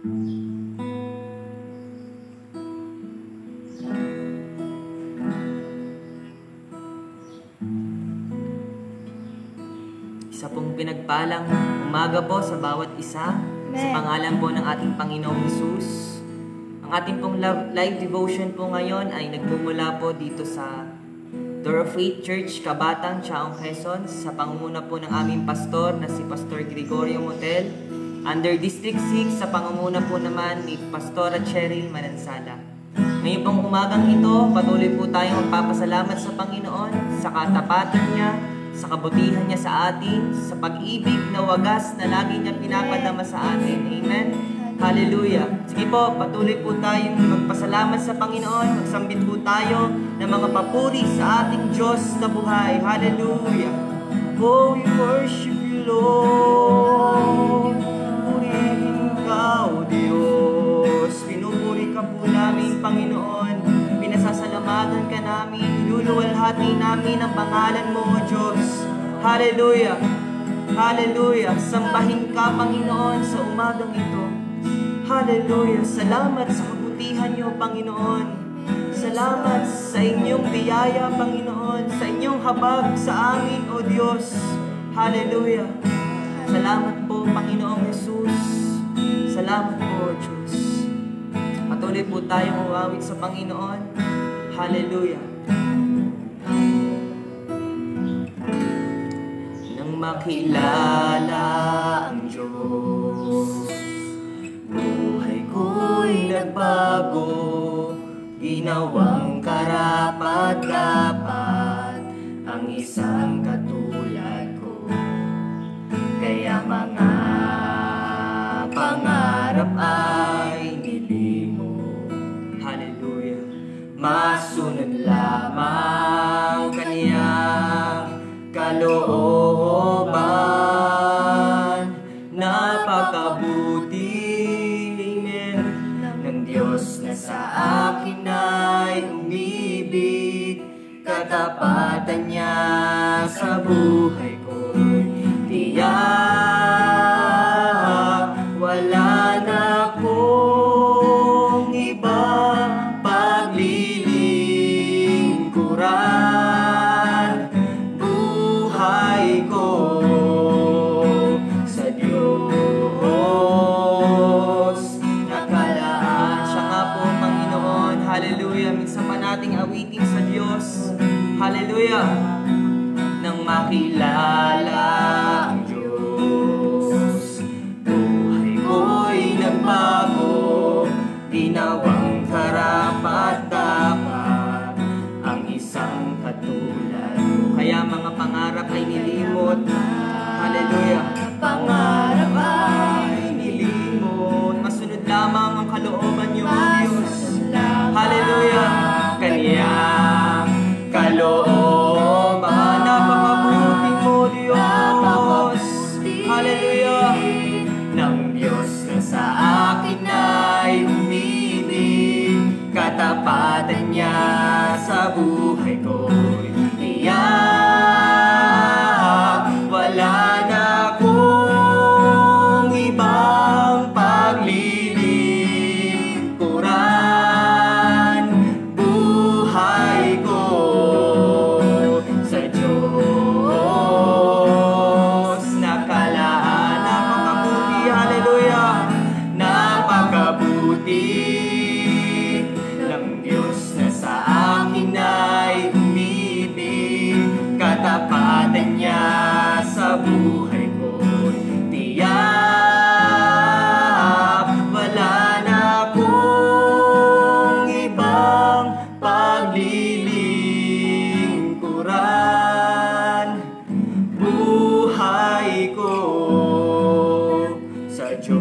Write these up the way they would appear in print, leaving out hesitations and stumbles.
Isa pong pinagpalang umaga po sa bawat isa. Amen. Sa pangalan po ng ating Panginoong Hesus. Ang ating pong live devotion po ngayon ay nagmumula po dito sa Door of Faith Church, Kabatang, Chaong, Quezon, sa pangunguna po ng aming pastor na si Pastor Gregorio Motel. Under District 6, sa pangunguna po naman ni Pastora Cheryl Manansala. Ngayon pong umagang ito, patuloy po tayong magpapasalamat sa Panginoon sa katapatan niya, sa kabutihan niya sa atin, sa pag-ibig na wagas na lagi niya pinapadama sa atin. Amen? Hallelujah. Sige po, patuloy po tayong magpasalamat sa Panginoon. Magsambit po tayo ng mga papuri sa ating Diyos na buhay. Hallelujah. Oh, we worship you, Lord. Purihin ka, O Diyos. Pinupuri ka po namin, Panginoon. Pinasasalamatan ka namin. Niluluwalhati namin ang pangalan mo, O Diyos. Hallelujah. Hallelujah. Sambahin ka, Panginoon, sa umagang ito. Hallelujah. Salamat sa kabutihan niyo, Panginoon. Salamat sa inyong biyaya, Panginoon. Sa inyong habag sa amin, O Diyos. Hallelujah. Salamat po, Panginoong Hesus. Salamat po, O Diyos. Patuloy po tayong umawit sa Panginoon. Hallelujah. Nang makilala ang Diyos, buhay ko'y nagbago, ginawang karapat-dapat ang isang katulad ko. Kaya mga pangarap ay nilimo. Hallelujah. Masunod lamang kaniyang kalooban. Napakabuti, amen, ng Diyos na sa akin ay umibig. Katapatan niya sa buhay ko'y tiyak. Wala na akong ibang paglilingkuran. Buhay ko sa Diyos nakalaan. Siya nga po, Panginoon. Hallelujah. Minsan pa nating awitin sa Diyos. Hallelujah. Nang makilala ang Diyos, buhay ko'y nagbago, ginawang karapat-dapat ang isang katulad ko. Kaya mga pangarap ay nilimot. Hallelujah. Pangarap ay nilimot. Masunod lamang ang kalooban niyo, O Diyos. Hallelujah. Kanya kalooban. Napakabuti mo, Diyos. Hallelujah. Nang Diyos na sa akin ay umibig, katapatan niya sa buhay ko'y tiyak. Wala na akong ibang paglilingkuran. Buhay ko sa Diyos nakalaan. Napakabuti, hallelujah. Napakabuti ng Diyos na sa akin ay umibig. Katapatan niya sa buhay ko'y tiyak. Wala na akong ibang paglilingkuran. Buhay ko sa Diyos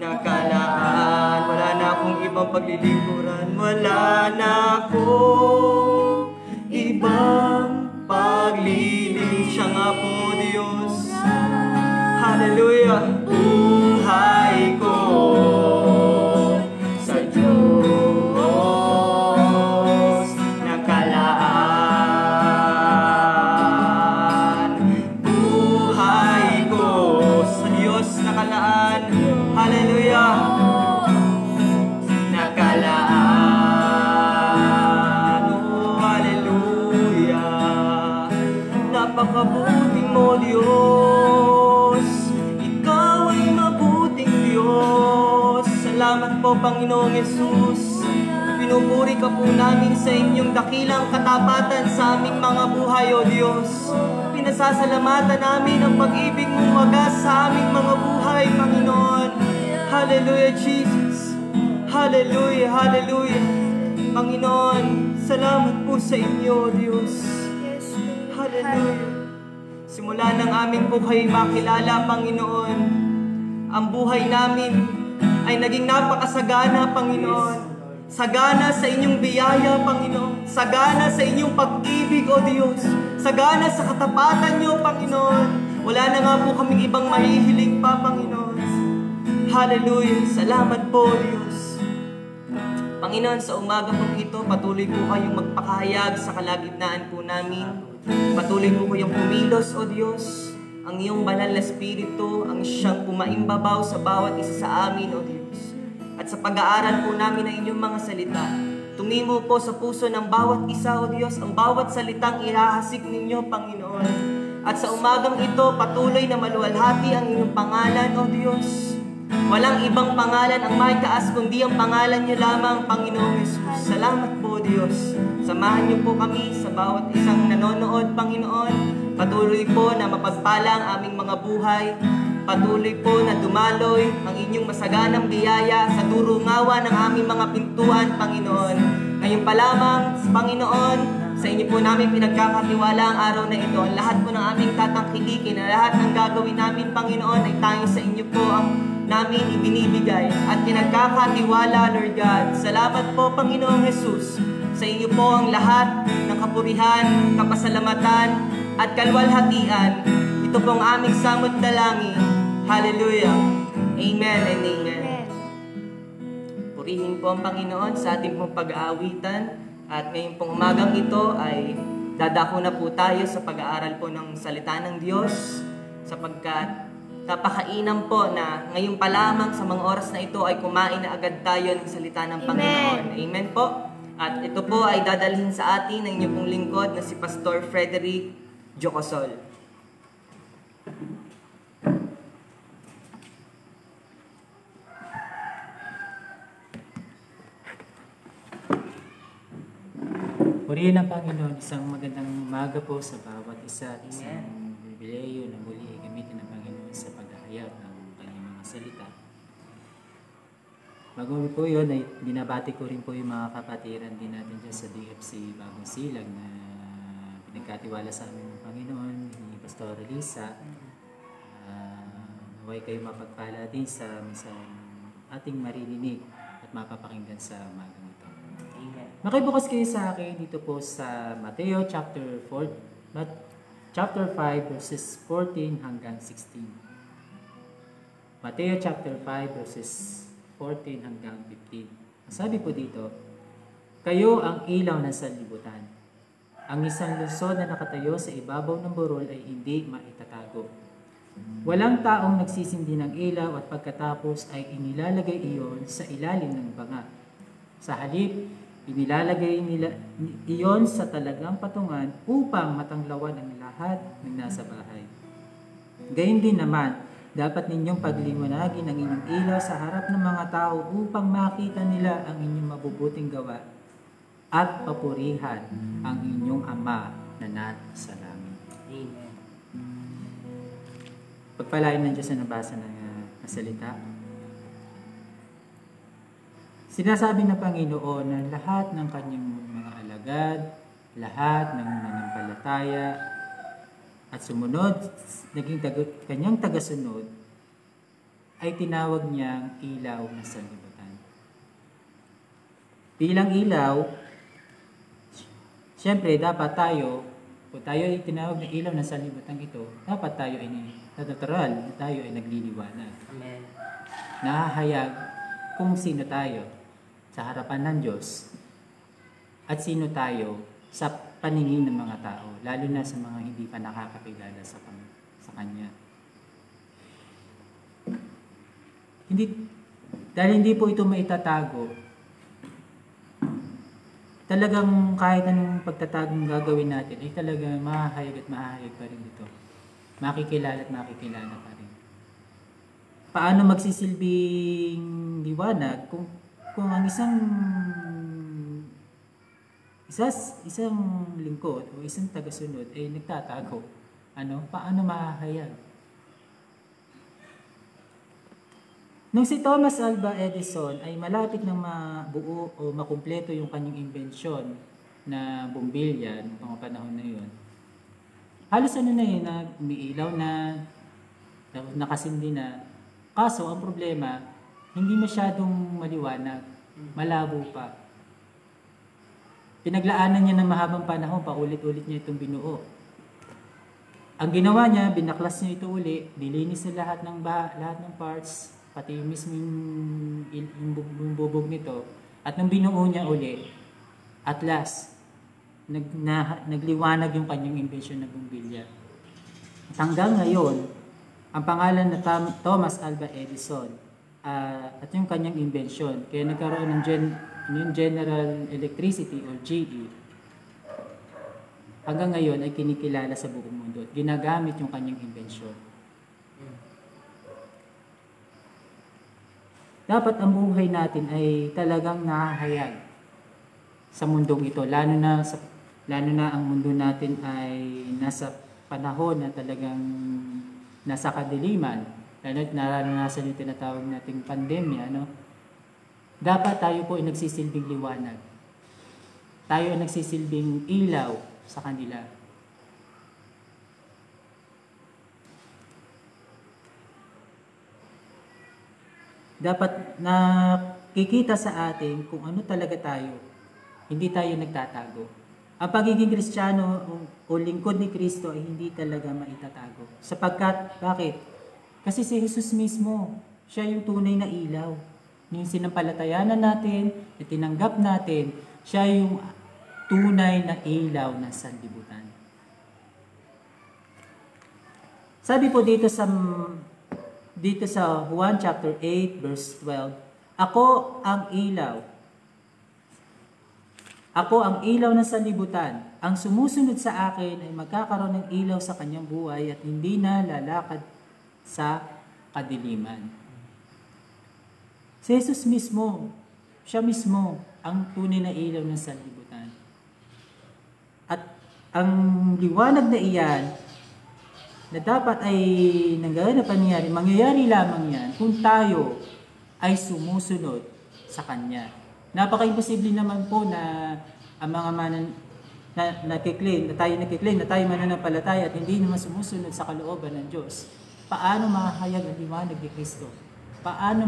nakalaan. Wala na akong ibang paglilingkuran. Wala na akong ibang pagliling. Siya nga po, Diyos. Hallelujah. Buhay ko sa Diyos nakalaan. Buhay ko sa Diyos nakalaan. napakabuti mo, Diyos. Ikaw ay mabuting Diyos. Salamat po, Panginoong Yesus. Pinupuri ka po namin sa inyong dakilang katapatan sa aming mga buhay, O Diyos. Pinasasalamatan namin ang pag-ibig mong wagas sa aming mga buhay, Panginoon. Hallelujah, Jesus. Hallelujah, hallelujah. Panginoon, salamat po sa inyo, O Diyos. Hallelujah. Simula ng amin po kayo makilala, Panginoon, ang buhay namin ay naging napakasagana, Panginoon. Sagana sa inyong biyaya, Panginoon. Sagana sa inyong pag-ibig, O Diyos. Sagana sa katapatan niyo, Panginoon. Wala na nga po kaming ibang mahihiling pa, Panginoon. Hallelujah. Salamat po, Diyos. Panginoon, sa umaga pong ito, patuloy po kayong magpakahayag sa kalagitnaan po namin. Patuloy po kayong kumilos, O Diyos. Ang iyong banal na Espiritu, ang siyang pumaimbabaw sa bawat isa sa amin, O Diyos. At sa pag-aaral po namin ng inyong mga salita, tumimo po sa puso ng bawat isa, O Diyos, ang bawat salitang ihahasik ninyo, Panginoon. At sa umagang ito, patuloy na maluwalhati ang inyong pangalan, O Diyos. Walang ibang pangalan ang maitaas kundi ang pangalan niyo lamang, Panginoong Yesus. Salamat po, Diyos. Samahan niyo po kami sa bawat isang nanonood, Panginoon. Patuloy po na mapagpala ang aming mga buhay. Patuloy po na dumaloy ang inyong masaganang biyaya sa durungawa ng aming mga pintuan, Panginoon. Ngayon pa lamang, Panginoon, sa inyo po namin pinagkakatiwala ang araw na ito. Ang lahat po ng aming tatangkilikin, ang lahat ng gagawin namin, Panginoon, ay tanging sa inyo po ang namin ibinibigay at pinagkakatiwala, Lord God. Salamat po, Panginoong Jesus. Sa inyo po ang lahat ng kapurihan, kapasalamatan, at kalwalhatian. Ito po ang aming samot dalangin. Hallelujah. Amen and amen. Purihin po ang Panginoon sa ating pong pag-aawitan. At ngayon pong umagang ito ay dadako na po tayo sa pag-aaral po ng salita ng Diyos. Sapagkat napakainam po na ngayon pa lamang sa mga oras na ito ay kumain na agad tayo ng salita ng Panginoon. Amen po. At ito po ay dadalhin sa atin ng inyong pong lingkod na si Pastor Frederick Jocosol. Purihin ang Panginoon, isang magandang umaga po sa bawat isa at isang pribileyo na muli gamitin ng Panginoon sa paghahayag ng kanyang mga salita. Bago po yun, ay binabati ko rin po yung mga kapatiran din natin dyan sa DFC Bagong Silang na pinagkatiwala sa amin ng Panginoon, ni Pastor Elisa. Naway kayo mapagpala din sa ating maririnig at mapapakinggan sa umagang ito. Makibukas kayo sa akin dito po sa Mateo chapter 5 verses 14 hanggang 16. Mateo chapter 5 verses 14 hanggang 15. Sabi po dito, kayo ang ilaw ng sanlibutan. Ang isang lungsod na nakatayo sa ibabaw ng burol ay hindi maitatago. Walang taong nagsisindi ng ilaw at pagkatapos ay inilalagay iyon sa ilalim ng banga. Sa halip, inilalagay nila iyon sa talagang patungan upang matanglawan ang lahat ng nasa bahay. Gayun din naman, dapat ninyong pagliwanagin ang inyong ilaw sa harap ng mga tao upang makita nila ang inyong mabubuting gawa at papurihan ang inyong Ama na nasa langit. Amen. Pagpalain ng Diyos na nabasa ng salita. Sinasabi ng Panginoon na lahat ng kanyang mga alagad, lahat ng nanampalataya at sumunod, kanyang tagasunod, ay tinawag niyang ilaw ng sanlibutan. Bilang ilaw, siyempre dapat tayo, kung tayo ay tinawag ng ilaw ng sanlibutan ito, dapat tayo ay natural, tayo ay nagliliwanag. Amen. Nahahayag kung sino tayo sa harapan ng Diyos at sino tayo sa paningin ng mga tao, lalo na sa mga hindi pa nakakakilala sa Kanya. Dahil hindi po ito maitatago, talagang kahit anong pagtatagong gagawin natin, ay talagang mahahayag at mahahayag pa rin ito. Makikilala at makikilala pa rin. Paano magsisilbing liwanag kung ang isang lingkod o isang tagasunod ay nagtatago? Paano mahahayag? Nung si Thomas Alva Edison ay malapit nang mabuo o makumpleto yung kanyang imbensyon na bombilya noong mga panahon na yun, halos na umiilaw na, nakasindi na. Kaso, ang problema, hindi masyadong maliwanag, malabo pa. Pinaglaanan niya ng mahabang panahon, paulit-ulit niya itong binuo. Ang ginawa niya, binaklas niya ito uli, dilinis na lahat ng parts, pati yung mismo yung bubog nito. At nung binuo niya uli, at last, nagliwanag yung kanyang imbensyon na bombilya. At hanggang ngayon, ang pangalan na Thomas Alva Edison at yung kanyang invention, kaya nagkaroon ng General Electricity or GE, hanggang ngayon ay kinikilala sa buong mundo at ginagamit yung kanyang invention. Dapat ang buhay natin ay talagang nahahayag sa mundong ito, lalo na ang mundo natin ay nasa panahon na talagang nasa kadiliman, lalo't naranasan yung tinatawag nating pandemya, dapat tayo po ay nagsisilbing liwanag. Tayo ay nagsisilbing ilaw sa kanila. Dapat nakikita sa atin kung ano talaga tayo. Hindi tayo nagtatago. Ang pagiging Kristiyano o lingkod ni Kristo ay hindi talaga maitatago. Sapagkat, bakit? Kasi si Jesus mismo, siya yung tunay na ilaw. Yung sinampalatayanan natin, itinanggap natin, siya yung tunay na ilaw ng sanlibutan. Sabi po dito sa Juan chapter 8 verse 12, Ako ang ilaw. Ako ang ilaw ng sanlibutan. Ang sumusunod sa akin ay magkakaroon ng ilaw sa kanyang buhay at hindi na lalakad sa kadiliman. Si Jesus mismo, siya mismo ang tunay na ilaw ng sanlibutan. At ang liwanag na iyan na dapat ay mangyayari lamang yan kung tayo ay sumusunod sa Kanya. Napaka-imposible naman po na ang mga na tayo mananampalataya at hindi naman sumusunod sa kalooban ng Diyos. Paano mahahayag ang liwanag ni Kristo? Paano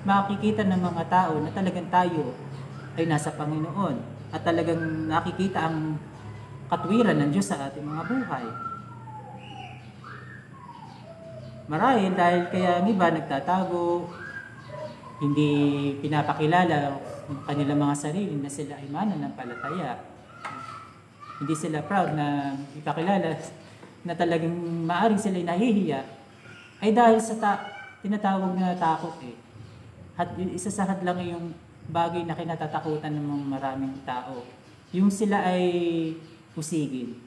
makikita ng mga tao na talagang tayo ay nasa Panginoon at talagang nakikita ang katwiran ng Diyos sa ating mga buhay? Marahil dahil kaya ang iba nagtatago, hindi pinapakilala ang kanilang mga sarili na sila ay mananampalataya. Hindi sila proud na ipakilala na talagang maaring sila nahihiya ay dahil sa tinatawag na takot At isa sa hadlang yung bagay na kinatatakutan ng mga maraming tao. Yung sila ay pusigin.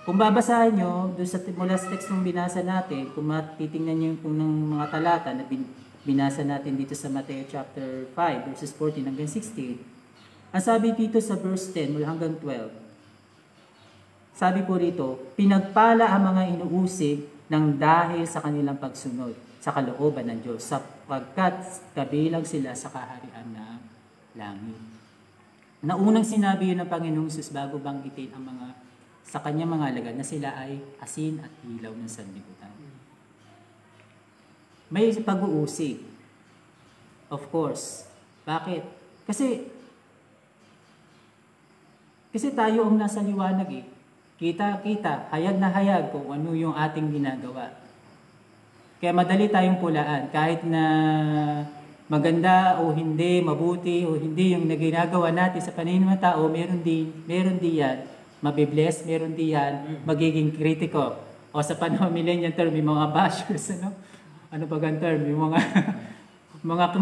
Kung babasahin nyo, mula sa text ng binasa natin, kung titingnan nyo kung ng mga talata na binasa natin dito sa Mateo chapter 5, verses 14 hanggang 16, ang sabi dito sa verse 10 mula hanggang 12, sabi po rito, pinagpala ang mga inuusig ng dahil sa kanilang pagsunod sa kalooban ng Diyos, sapagkat kabilang sila sa kaharian ng langit. Naunang sinabi yun ng Panginoong Hesus bago banggitin ang sa kanyang mga alagad na sila ay asin at ilaw ng sanlibutan. May pag-uusig. Of course. Bakit? Kasi tayo ang nasa liwanag Kita, hayag na hayag kung ano yung ating ginagawa. Kaya madali tayong pulaan. Kahit na maganda o hindi, mabuti o hindi yung ginagawa natin sa paningin ng tao, meron di yan mabibless, meron di yan magiging kritiko. O sa panahon millennial term, may mga bashers, ano ba ang term? Yung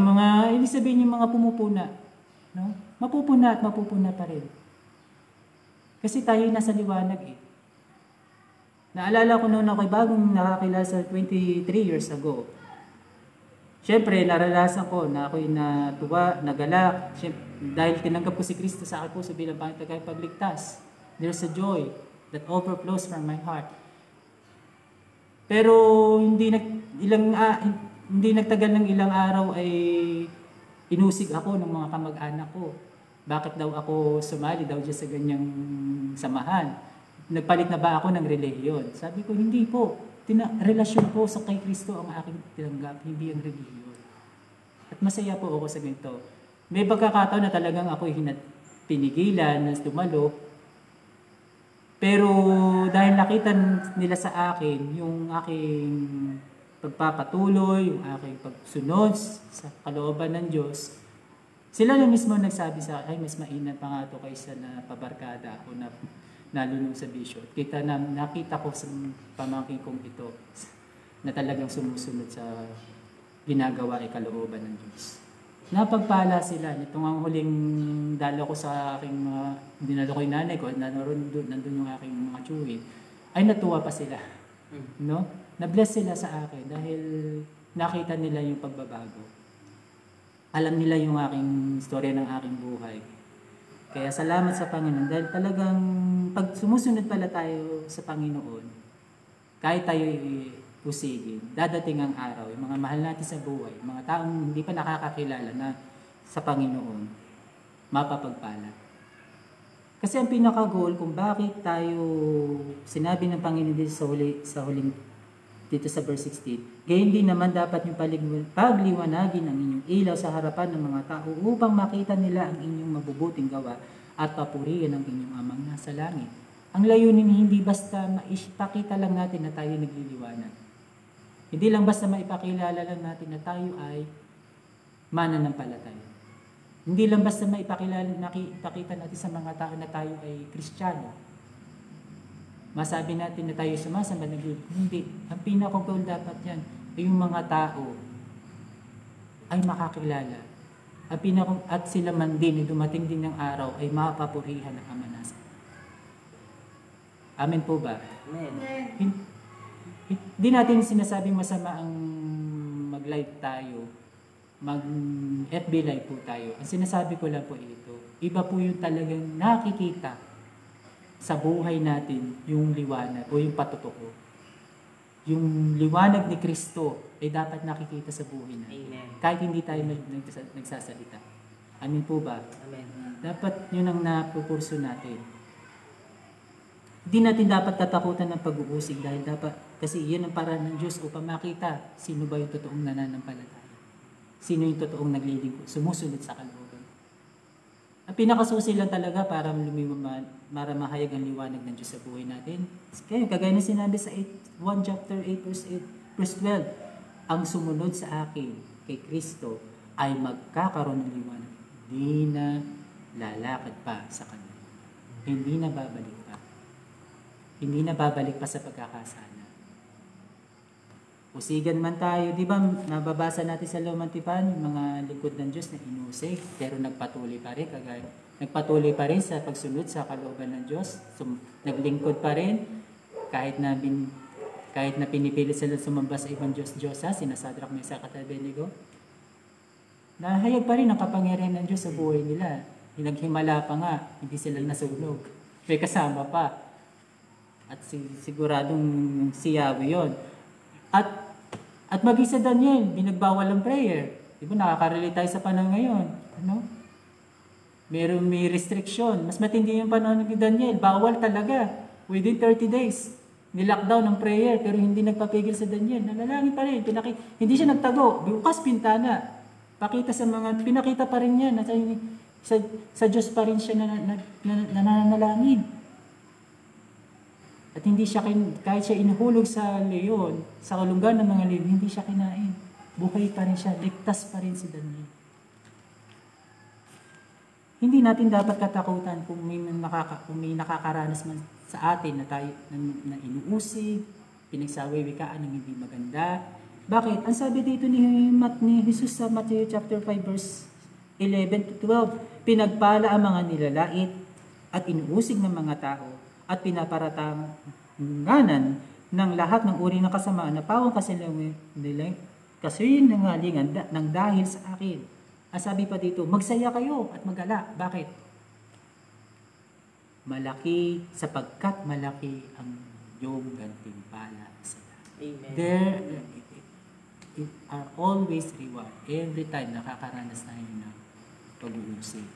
mga ibig sabihin yung mga pumupuna. No? Mapupuna at mapupuna pa rin. Kasi tayo nasa liwanag eh. Naalala ko noon ako'y bagong nakakilala sa 23 years ago. Siyempre, naranasan ko na ako'y natuwa, nagalak. Siyempre, dahil tinanggap ko si Kristo sa aking puso bilang Panginoon tagapagligtas. There's a joy that overflows from my heart. Pero hindi nagtagal ng ilang araw ay inusig ako ng mga kamag-anak ko. Bakit daw ako sumali daw dyan sa ganyang samahan? Nagpalit na ba ako ng relihiyon? Sabi ko, hindi po. Relasyon ko sa kay Kristo ang aking tinanggap, hindi ang relihiyon. At masaya po ako sa ganito. May pagkakataon na talagang ako pinigilan na dumalo. Pero dahil nakita nila sa akin yung aking pagpapatuloy, yung aking pagsunod sa kalooban ng Diyos, sila na mismo nagsabi sa akin, ay mas mainam pa nga ito kaysa na pabarkada ako na nalulong sa bisyo. Nakita ko sa pamangkin kong ito na talagang sumusunod sa ginagawa ay kalooban ng Diyos. Napagpala sila. Nitong ang huling dalo ko sa aking mga, dinalo ko yung nanay ko, nandun yung aking mga tiyuhin, ay natuwa pa sila. No? Na-bless sila sa akin dahil nakita nila yung pagbabago. Alam nila yung aking storya ng aking buhay. Kaya salamat sa Panginoon dahil talagang pag sumusunod pala tayo sa Panginoon, kahit tayo usigin, dadating ang araw, yung mga mahal natin sa buhay, mga taong hindi pa nakakakilala na sa Panginoon, mapapagpala. Kasi ang pinaka-goal kung bakit tayo, sinabi ng Panginoon dito sa huling dito sa verse 16, gayon din naman dapat yung pagliwanagin ang inyong ilaw sa harapan ng mga tao upang makita nila ang inyong mabubuting gawa at papurihan ang inyong amang nasa langit. Ang layunin hindi basta maipakita lang natin na tayo nagliliwanag. Hindi lang basta maipakilala lang natin na tayo ay mananampalataya. Hindi lang basta maipakita natin sa mga tao na tayo ay Kristiyano. Masabi natin na tayo sumasamba, hindi. Ang pinaka-goal dapat yan ay yung mga tao ay makakilala. At sila man din, dumating din ng araw, ay mapapurihan ng Ama nasa. Amen po ba? Amen. Hindi natin sinasabing masama ang mag-live tayo, mag-FB live po tayo. Ang sinasabi ko lang po ito, iba po yung talagang nakikita sa buhay natin yung liwanag o yung patutuko. Yung liwanag ni Kristo ay dapat nakikita sa buhay natin. Amen. Kahit hindi tayo nagsasalita. Amin po ba? Amen. Dapat yun ang napupurso natin. Hindi natin dapat katakutan ng pag-uusig dahil dapat, kasi yun ang paraan ng Diyos upang makita sino ba yung totoong nananampalataya. Sino yung totoong naglilingkod, sumusunod sa kalooban. Ang pinakasusi lang talaga para mahayag ang liwanag ng Diyos sa buhay natin. Kaya kagaya na sinabi sa 1 chapter 8 verse 12, ang sumunod sa akin kay Kristo ay magkakaroon ng liwanag. Hindi na lalakad pa sa Kanya. Hindi na babalik pa. Hindi na babalik pa sa pagkakasala. Usigan man tayo, di ba nababasa natin sa Lumang Tipan, yung mga lingkod ng Diyos na inusig, pero nagpatuloy pa rin, nagpatuloy pa rin sa pagsunod sa kalooban ng Diyos. Naglingkod pa rin, kahit na pinipilit sila sumamba sa ibang Diyos-Diyosa, sina Sadrach, Mesach at Abednego. Nahayag pa rin ang kapangyarihan ng Diyos sa buhay nila. Naghimala pa nga, hindi sila nasunog. May kasama pa. At siguradong si Yahweh yun. At mag-isa Daniel, binagbawal ang prayer. Diba, nakaka-relate tayo sa panahon ngayon. Ano? May restriction. Mas matindi yung panahon ni Daniel. Bawal talaga. Within 30 days. Nilockdown ng prayer, pero hindi nagpapigil sa Daniel. Nalalangin pa rin. Hindi siya nagtago. Bukas pintana. Pinakita pa rin niya na sa Diyos pa rin siya nananalangin. At hindi siya, kahit siya inuhulog sa leon, sa kalunggan ng mga leon, hindi siya kinain. Buhay pa rin siya, ligtas pa rin si Daniel. Hindi natin dapat katakutan kung may nakakaranas man sa atin na tayo na inuusig, pinagsawiwikaan ng hindi maganda. Bakit? Ang sabi dito ni Jesus sa Matthew chapter 5 verse 11 to 12, pinagpala ang mga nilalait at inuusig ng mga tao at pinaparatanganan ng lahat ng uri ng kasamaan na pawang kasinungalingan ng dahil sa akin. Ang sabi pa dito, magsaya kayo at magala. Bakit? Malaki, sapagkat malaki ang iyong gantimpala sa langit. Amen. There are always reward. Every time nakakaranas tayo ng pag-uusig.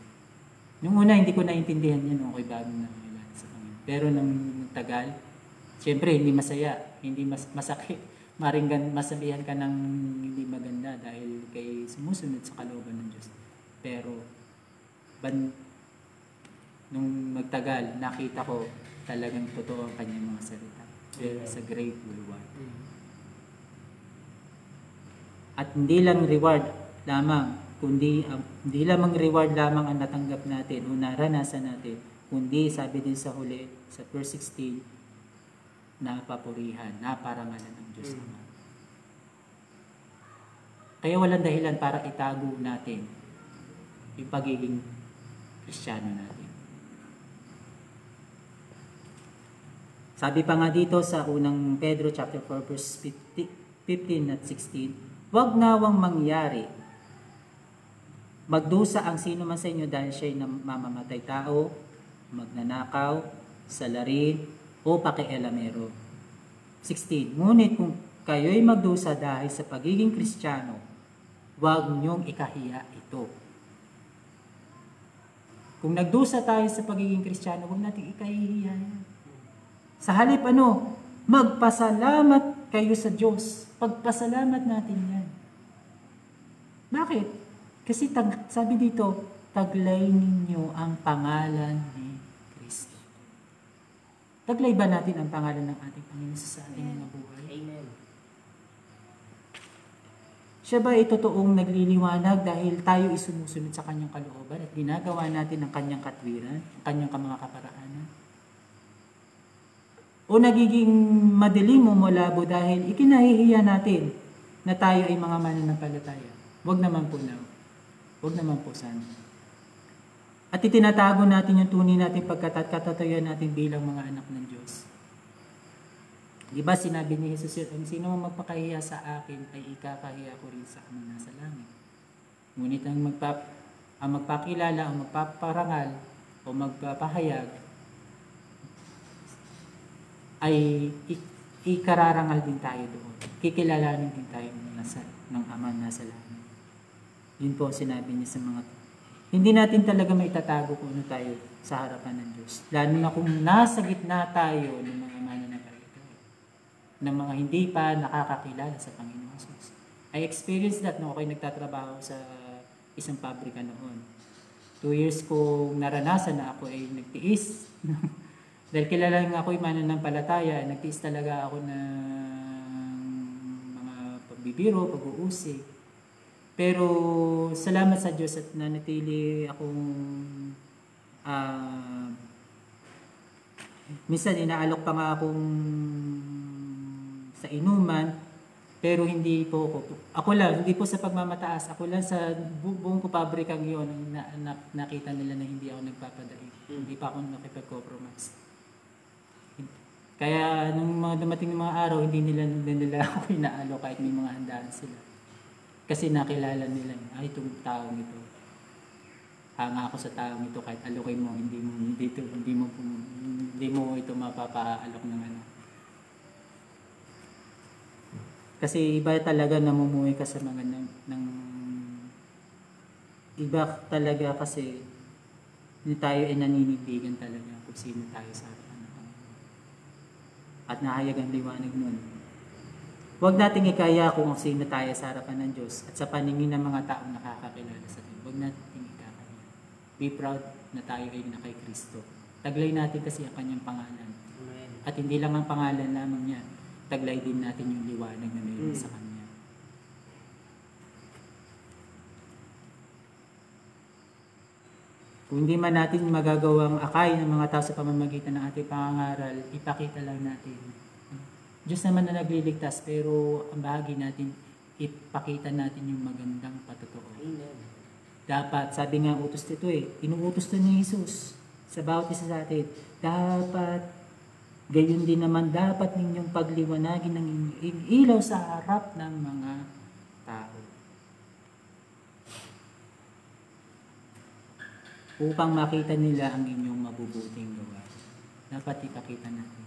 Nung una, hindi ko naintindihan yan nung ako'y bagong nakilala sa Panginoon. Pero nang tagal, siyempre, hindi masaya, hindi masakit. Masabihan ka ng hindi maganda dahil kay sumusunod sa kalooban ng Diyos. Pero, nung magtagal, nakita ko talagang totoo ang kanyang mga salita. There is a great reward. At hindi lang reward lamang, kundi hindi lamang reward lamang ang natanggap natin o naranasan natin, kundi sabi din sa huli, sa verse 16, napapurihan, naparangalan ng Diyos Ama. Kaya walang dahilan para itago natin yung pagiging Kristiyano natin. Sabi pa nga dito sa unang Pedro chapter 4 verse 15 at 16, huwag nawang mangyari magdusa ang sino man sa inyo dahil siya'y mamamatay tao, magnanakaw, salarin, o pakialamero. 16. Ngunit kung kayo'y magdusa dahil sa pagiging Kristiyano, huwag niyong ikahiya ito. Kung nagdusa tayo sa pagiging Kristiyano, huwag natin ikahiya yan. Sa halip magpasalamat kayo sa Diyos. Pagpasalamat natin yan. Bakit? Kasi sabi dito, taglay ninyo ang pangalan ni Kristo. Taglay ba natin ang pangalan ng ating Panginoon sa ating mga buhay? Amen. Siya ba ay totoong nagliliwanag dahil tayo isumusunod sa kanyang kalooban at ginagawa natin ang kanyang katwiran, ang kanyang mga kaparaanan? O nagiging madilim o malabo dahil ikinahihiya natin na tayo ay mga mananampalataya? Huwag naman po na. Huwag naman po sana. At itinatago natin yung tunay natin pagkatatayan natin bilang mga anak ng Diyos. Diba sinabi ni Jesus yun, sino mang magpakahiya sa akin ay ikakahiya ko rin sa Ama nasa langit. Ngunit ang magpakilala, ang magpaparangal o magpapahayag ay ikararangal din tayo doon. Kikilalanin din tayo ng Ama nasa langit. Yun po sinabi niya sa mga hindi natin talaga maitatago kung ano tayo sa harapan ng Diyos. Lalo na kung nasa gitna tayo ng mga mananampalataya, ng mga hindi pa nakakakilala sa Panginoon Jesus. I experienced that nung ako'y nagtatrabaho sa isang pabrika noon. 2 years kong naranasan na ako ay nagtiis. Dahil kilala nga ako'y mananampalataya, nagtiis talaga ako ng mga pagbibiro, pag-uusig. Pero salamat sa Diyos at nanatili akong minsan inaalok pa nga akong sa inuman, pero hindi po ako lang, hindi po sa pagmamataas, ako lang sa buong pabrikang yun nakita nila na hindi ako nagpapadaig. Hindi pa ako nakipag-compromise. Kaya nung mga dumating ng mga araw, hindi nila ako inaalok kahit may mga handaan sila. Kasi nakilala nila, itong taong ito. Hanga ako sa taong ito kahit alokay mo, hindi mo ito mapapaalok ng ano. Kasi iba talaga namumuhay ka sa mga iba talaga kasi hindi tayo ay naninibigan talaga kung sino tayo sa harapan ng Panginoon. At nahayag ang liwanag nun. Huwag nating ikaya kung sino tayo sa harapan ng Diyos at sa paningin ng mga taong nakakakilala sa atin. Huwag nating ikaya. Be proud na tayo ay na kay Kristo. Taglay natin kasi ang kanyang pangalan. Amen. At hindi lang ang pangalan lamang niya. Taglay din natin yung liwanag na mayroon sa kanya. Kung hindi man natin magagawang akay ng mga tao sa pamamagitan ng ating pangangaral, ipakita lang natin. Diyos naman na nagliligtas, pero ang bahagi natin, ipakita natin yung magandang patotoo. Amen. Dapat, sabi nga utos dito inuutos na ni Jesus sa bawat isa sa atin. Dapat, gayon din naman dapat ninyong pagliwanagin ng inyong ilaw sa harap ng mga tao. Upang makita nila ang inyong mabubuting gawa. Dapat ipakita natin.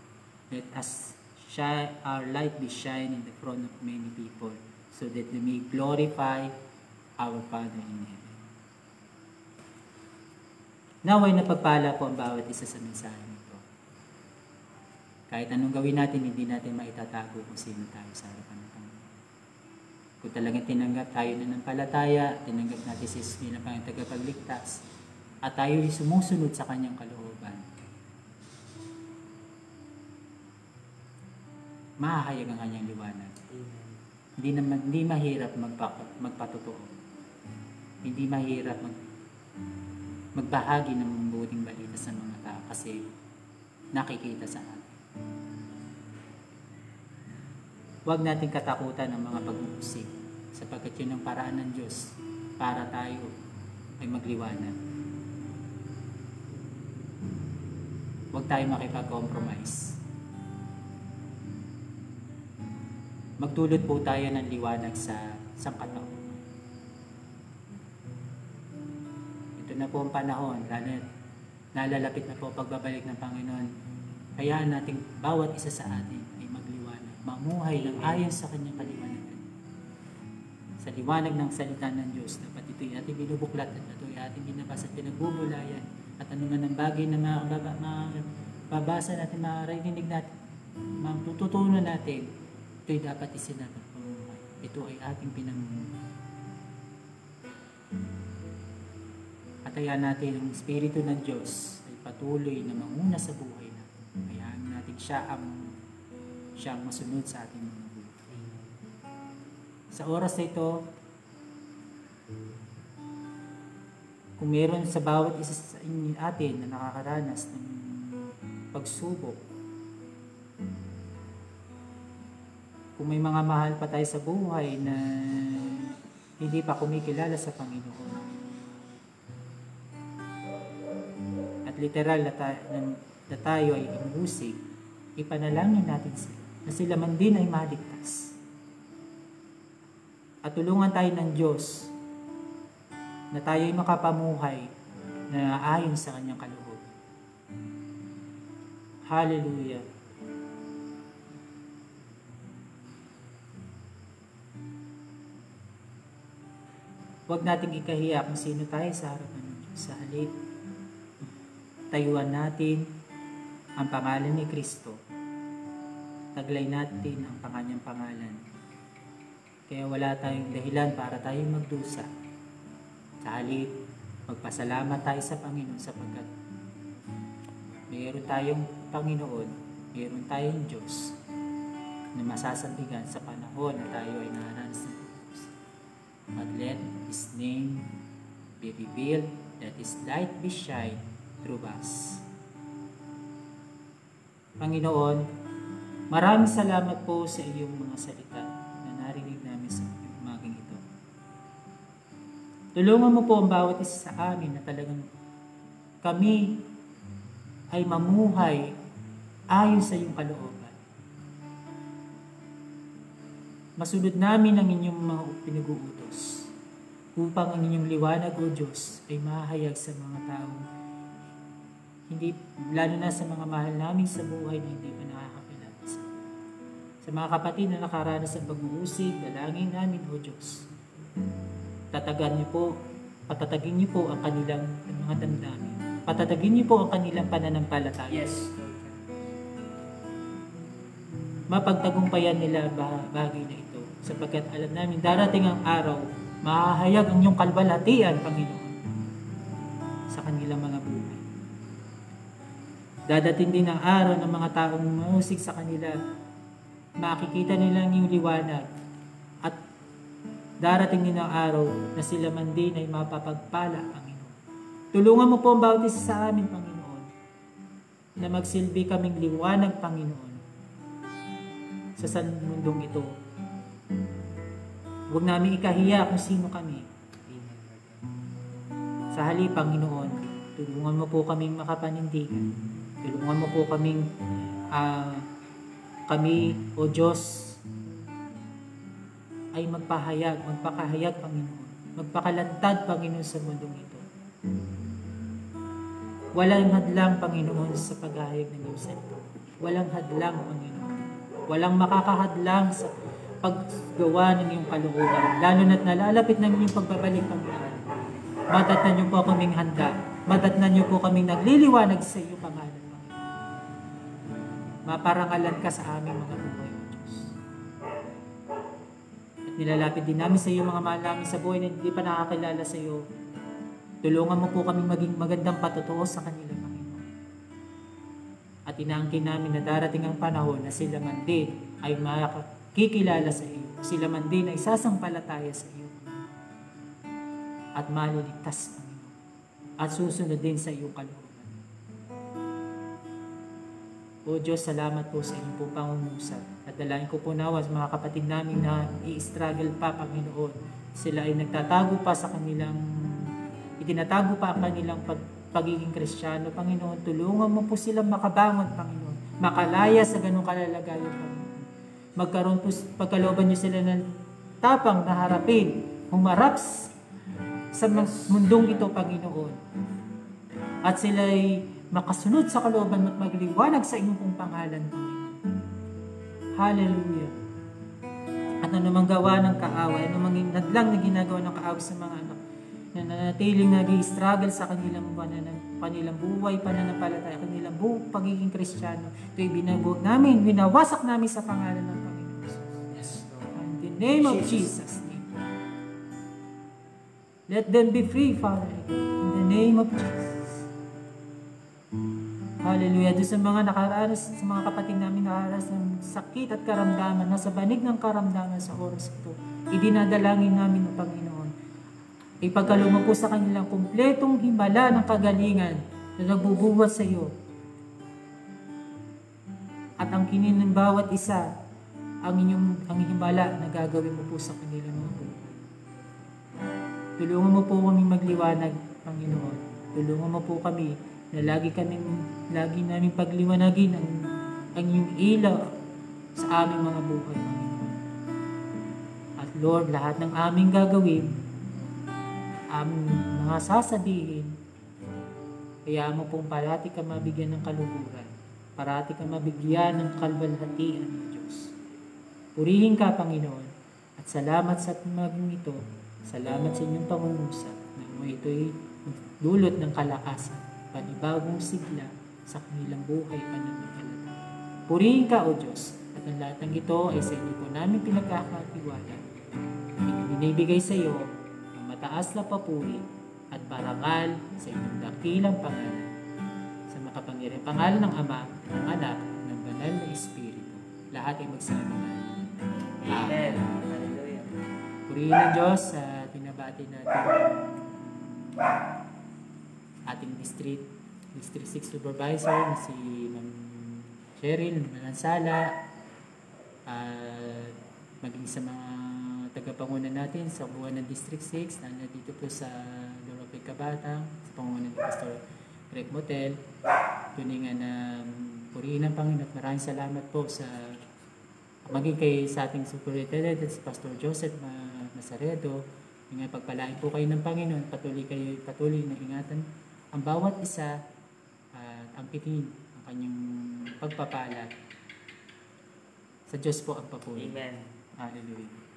Let us shine, our light be shine in the front of many people so that they may glorify our Father in heaven. Naway napagpala po ang bawat isa sa mensahe nito. Kahit anong gawin natin, hindi natin maitatago kung sino tayo sa harapan ng Panginoon. Kung talagang tinanggap tayo na ng palataya, tinanggap natin si Jesus bilang Panginoon tagapagligtas, at tayo ay sumusunod sa kanyang kalooban, mahahayag ang kanyang liwanag. Hindi mahirap magpatotoo. Hindi mahirap magbahagi ng mabuting balita sa mga tao kasi nakikita sa atin. Huwag natin katakutan ang mga pag-uusig sapagkat yun ang paraan ng Diyos para tayo ay magliwanag. Huwag tayo makipag-compromise. Magdulot po tayo ng liwanag sa sangkatao. Na po ang panahon, nalalapit na po pagbabalik ng Panginoon. Hayaan natin bawat isa sa atin ay magliwanag, mamuhay ng ayon sa kanyang kaliwanagan. Sa liwanag ng salita ng Diyos, dapat ito'y ating binubuklat at ito'y ating binabasa at pinagbubulayan. At anuman ang bagay na mababasa natin, maririnig natin, matututunan natin, ito'y dapat isinapag pamuhay. Ito ay ating pinamumuhay. At hayaan natin ang Espiritu ng Diyos ay patuloy na manguna sa buhay natin. Hayaan natin siya ang masunod sa ating mga buhay. Sa oras na ito, kung meron sa bawat isa sa atin na nakakaranas ng pagsubok, kung may mga mahal pa tayo sa buhay na hindi pa kumikilala sa Panginoon, literal na tayo ay inuusig, ipanalangin natin sila na sila man din ay maligtas. At tulungan tayo ng Diyos na tayo ay makapamuhay na ayon sa kanyang kaloob. Hallelujah! Huwag nating ikahiya kung sino tayo sa harapan ng Diyos. Sa halip, tayuan natin ang pangalan ni Kristo. Taglay natin ang kanyang pangalan. Kaya wala tayong dahilan para tayong magdusa. Sa halip, magpasalamat tayo sa Panginoon sapagkat mayroon tayong Panginoon, mayroon tayong Diyos na masasandigan sa panahon na tayo ay naranas ng Diyos. But let His name be revealed, that His light be shined through us. Panginoon, maraming salamat po sa iyong mga salita na narinig namin sa umaging ito. Tulungan mo po ang bawat isa sa amin na talagang kami ay mamuhay ayon sa iyong kalooban. Masunod namin ang inyong mga pinag-uutos upang ang inyong liwanag, O Diyos, ay mahayag sa mga taong hindi, lalo na sa mga mahal namin sa buhay na hindi pa nakakakilala sa mga kapatid na nakaranas sa pag-uusig, dalangin namin, O Diyos. Patatagin niyo po ang kanilang mga damdamin. Patatagin niyo po ang kanilang pananampalataya. Yes. Mapagtagumpayan nila bagay na ito sapagkat alam namin darating ang araw, mahahayag ang iyong kalwalhatian, Panginoon, sa kanilang mga buhay. Dadating din ang araw ng mga taong mausig sa kanila, makikita nila ang iyong liwanag, at darating din ang araw na sila man din ay mapapagpala, Panginoon. Tulungan mo po ang bawat isa sa amin, Panginoon, na magsilbi kaming liwanag, Panginoon, sa sanmundong ito. Huwag namin ikahiya kung sino kami. Sa halip, Panginoon, tulungan mo po kaming makapanindigan. Tulungan mo po kaming kami, O Diyos, ay magpakahayag, Panginoon. Magpakalantad, Panginoon, sa mundong ito. Walang hadlang, Panginoon, sa paghahayag ng iyong salita. Walang hadlang, Panginoon. Walang makakahadlang sa paggawa ng iyong kalooban. Lalo na't nalalapit ng iyong pagbabalik, Panginoon. Madatnan niyo po kaming handa. Madatnan niyo po kaming nagliliwanag sa iyong pangalan, Panginoon. Maparangalan ka sa aming mga buhay, O Diyos. At nilalapit din namin sa iyo mga mahal namin sa buhay na hindi pa nakakilala sa iyo. Tulungan mo po kaming maging magandang patutuo sa kanila, Panginoon. At inaangkin namin na darating ang panahon na sila man din ay makikilala sa iyo. Sila man din ay sasampalataya sa iyo. At maliligtas, Panginoon. At susunod din sa iyong kalooban. O Diyos, salamat po sa iyong po pangungusap. At dalain ko po nawa sa mga kapatid namin na i-struggle pa, Panginoon. Sila ay nagtatago pa sa kanilang, itinatago pa ang kanilang pagiging Kristiyano. Panginoon, tulungan mo po silang makabangon, Panginoon. Makalaya sa ganong kalalagayan, Panginoon. Magkaroon po, pagkalooban niyo sila ng tapang na harapin, humarap sa mundong ito, Panginoon. At sila ay makasunod sa kalooban at magliwanag sa inyong pong pangalan, Panginoon. Hallelujah. At anumang gawa ng kaaway, anumang nadlang na ginagawa ng kaaway sa mga anak na nanatiling nag-i-struggle sa kanilang buhay, pananampalataya, kanilang pagiging Kristiyano, ito'y binabuo namin, winawasak namin sa pangalan ng Panginoon. Yes, in the name of Jesus. Let them be free, Father. In the name of Jesus. Hallelujah. Doon sa mga nakaranas, sa mga kapatid namin nakaranas ng sakit at karamdaman, nasa banig ng karamdaman sa oras ito, idinadalangin namin ng Panginoon. Ipagkaloob mo po sa kanilang kumpletong himala ng kagalingan na nagbubuhat sa iyo. At ang kinin ng bawat isa, ang himala na gagawin mo po sa kanilang mga buhay. Tulungan mo po kami magliwanag, Panginoon. Tulungan mo po kami na lagi namin pagliwanagin ang iyong ilaw sa aming mga buhay, Panginoon. At Lord, lahat ng aming gagawin, aming mga sasabihin, kaya mo pong parati ka mabigyan ng kaluguran, parati ka mabigyan ng kalwalhatian ng Diyos. Purihin ka, Panginoon, at salamat sa maging ito. Salamat sa inyong pangungusap na ito'y dulot ng kalakasan, panibagong sigla sa kanilang buhay pananampalataya. Purihin ka, O Diyos, at ang lahat ng ito ay sa inyo po namin pinagkakatiwala. Binibigay sa iyo ang mataas na papuri at parangal sa inyong dakilang pangalan. Sa makapangyarihang pangalan ng Ama, ng Anak, ng Banal na Espiritu. Lahat ay magsabi na. Amen. Hallelujah. Purihin ng Diyos sa tinabati natin ating District 6 Supervisor na si Ma'am Cheryl Malansala, at maging sa mga tagapangunan natin sa buwan ng District 6 na nandito po sa Lorope, Kabatang, sa pangunan ni Pastor Greg Motel. Tuningan na purihin ng Panginoon at maraming salamat po sa maging sa ating Superintendent at si Pastor Joseph Masaredo. Yung pagpalain po kayo ng Panginoon, patuloy na ingatan ang bawat isa at ampitin ang kanyang pagpapala. Sa Diyos po ang papuri. Amen. Hallelujah.